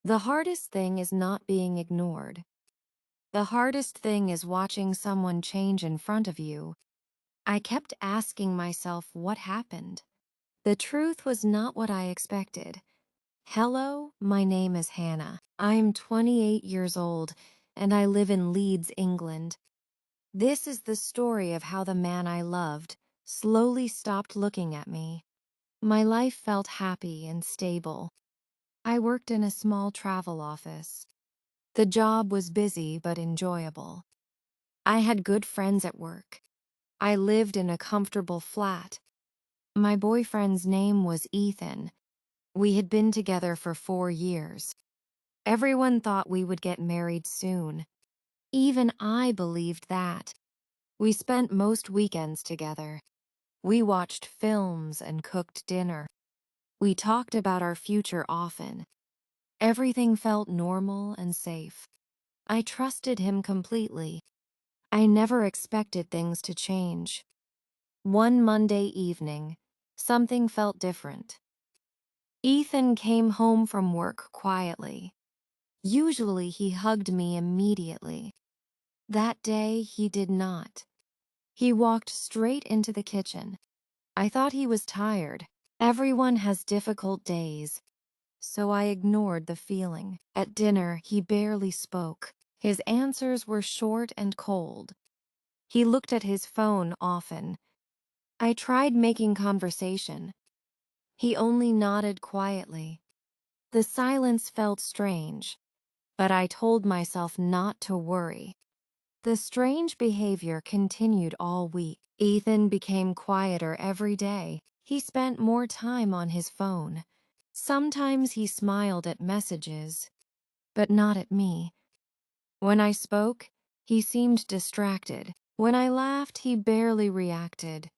The hardest thing is not being ignored. The hardest thing is watching someone change in front of you. I kept asking myself what happened. The truth was not what I expected. Hello, my name is Hannah. I am 28 years old, and I live in Leeds, England. This is the story of how the man I loved slowly stopped looking at me. My life felt happy and stable. I worked in a small travel office. The job was busy but enjoyable. I had good friends at work. I lived in a comfortable flat. My boyfriend's name was Ethan. We had been together for 4 years. Everyone thought we would get married soon. Even I believed that. We spent most weekends together. We watched films and cooked dinner. We talked about our future often. Everything felt normal and safe. I trusted him completely. I never expected things to change. One Monday evening, something felt different. Ethan came home from work quietly. Usually he hugged me immediately. That day he did not. He walked straight into the kitchen. I thought he was tired. Everyone has difficult days, so I ignored the feeling. At dinner, he barely spoke. His answers were short and cold. He looked at his phone often. I tried making conversation. He only nodded quietly. The silence felt strange, but I told myself not to worry. The strange behavior continued all week. Ethan became quieter every day. He spent more time on his phone. Sometimes he smiled at messages, but not at me. When I spoke, he seemed distracted. When I laughed, he barely reacted.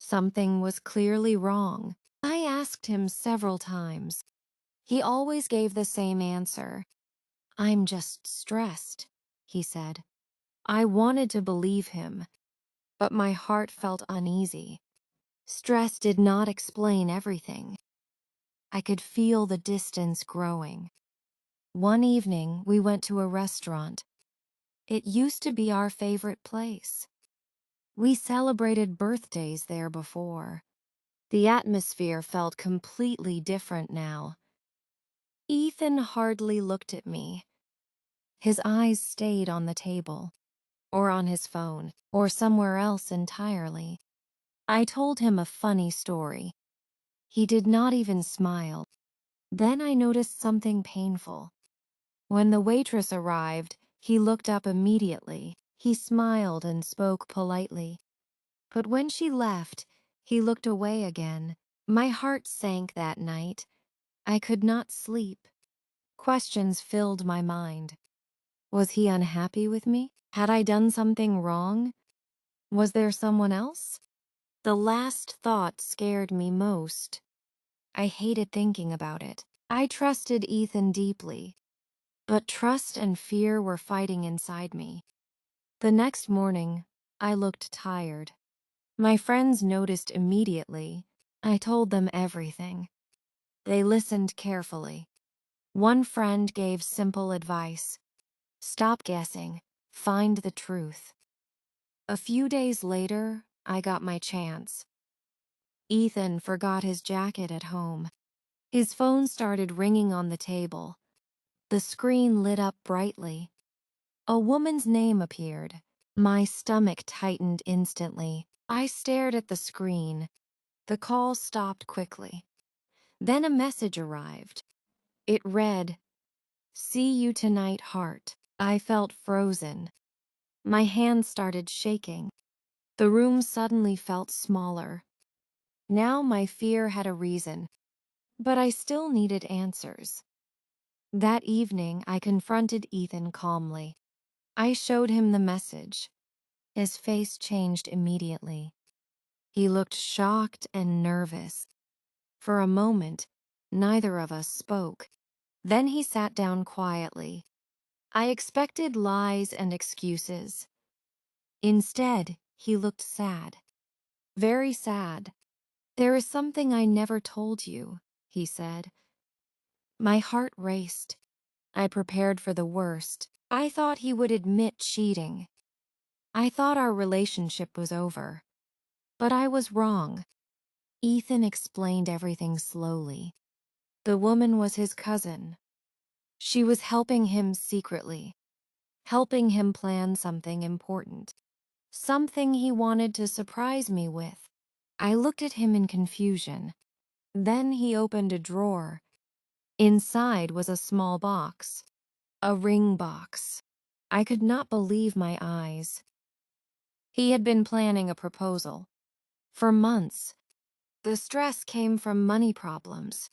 Something was clearly wrong. I asked him several times. He always gave the same answer. "I'm just stressed," he said. I wanted to believe him, but my heart felt uneasy. Stress did not explain everything. I could feel the distance growing. One evening, we went to a restaurant. It used to be our favorite place. We celebrated birthdays there before. The atmosphere felt completely different now. Ethan hardly looked at me. His eyes stayed on the table, or on his phone, or somewhere else entirely. I told him a funny story. He did not even smile. Then I noticed something painful. When the waitress arrived, he looked up immediately. He smiled and spoke politely. But when she left, he looked away again. My heart sank that night. I could not sleep. Questions filled my mind. Was he unhappy with me? Had I done something wrong? Was there someone else? The last thought scared me most. I hated thinking about it. I trusted Ethan deeply, but trust and fear were fighting inside me. The next morning, I looked tired. My friends noticed immediately. I told them everything. They listened carefully. One friend gave simple advice. Stop guessing. Find the truth. A few days later, I got my chance. Ethan forgot his jacket at home. His phone started ringing on the table. The screen lit up brightly. A woman's name appeared. My stomach tightened instantly. I stared at the screen. The call stopped quickly. Then a message arrived. It read, "See you tonight, heart." I felt frozen. My hands started shaking. The room suddenly felt smaller. Now my fear had a reason, but I still needed answers. That evening, I confronted Ethan calmly. I showed him the message. His face changed immediately. He looked shocked and nervous. For a moment, neither of us spoke. Then he sat down quietly. I expected lies and excuses. Instead, he looked sad. Very sad. "There is something I never told you," he said. My heart raced. I prepared for the worst. I thought he would admit cheating. I thought our relationship was over. But I was wrong. Ethan explained everything slowly. The woman was his cousin. She was helping him secretly, helping him plan something important, something he wanted to surprise me with. I looked at him in confusion. Then he opened a drawer. Inside was a small box, a ring box. I could not believe my eyes. He had been planning a proposal. For months, the stress came from money problems.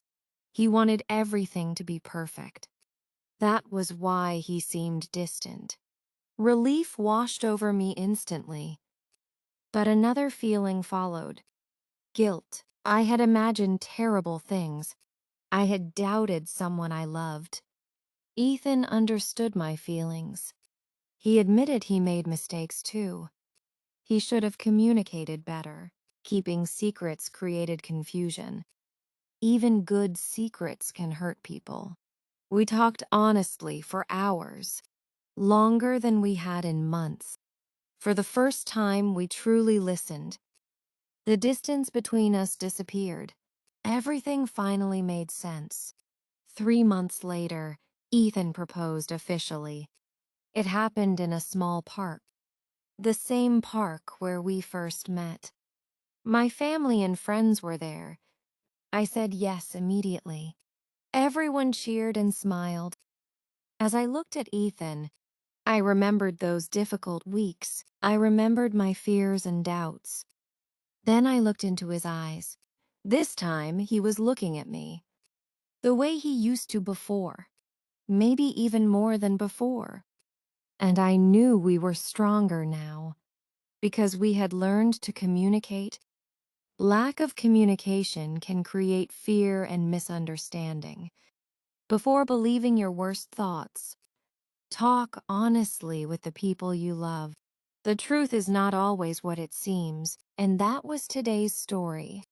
He wanted everything to be perfect. That was why he seemed distant. Relief washed over me instantly. But another feeling followed. Guilt. I had imagined terrible things. I had doubted someone I loved. Ethan understood my feelings. He admitted he made mistakes too. He should have communicated better. Keeping secrets created confusion. Even good secrets can hurt people. We talked honestly for hours, longer than we had in months. For the first time, we truly listened. The distance between us disappeared. Everything finally made sense. 3 months later, Ethan proposed officially. It happened in a small park, the same park where we first met. My family and friends were there. I said yes immediately. Everyone cheered and smiled. As I looked at Ethan, I remembered those difficult weeks. I remembered my fears and doubts. Then I looked into his eyes. This time, he was looking at me, the way he used to before, maybe even more than before. And I knew we were stronger now, because we had learned to communicate. Lack of communication can create fear and misunderstanding. Before believing your worst thoughts, talk honestly with the people you love. The truth is not always what it seems, and that was today's story.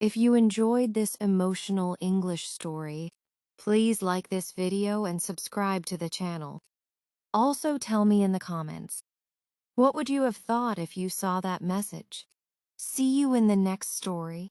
If you enjoyed this emotional English story, please like this video and subscribe to the channel. Also tell me in the comments, what would you have thought if you saw that message? See you in the next story.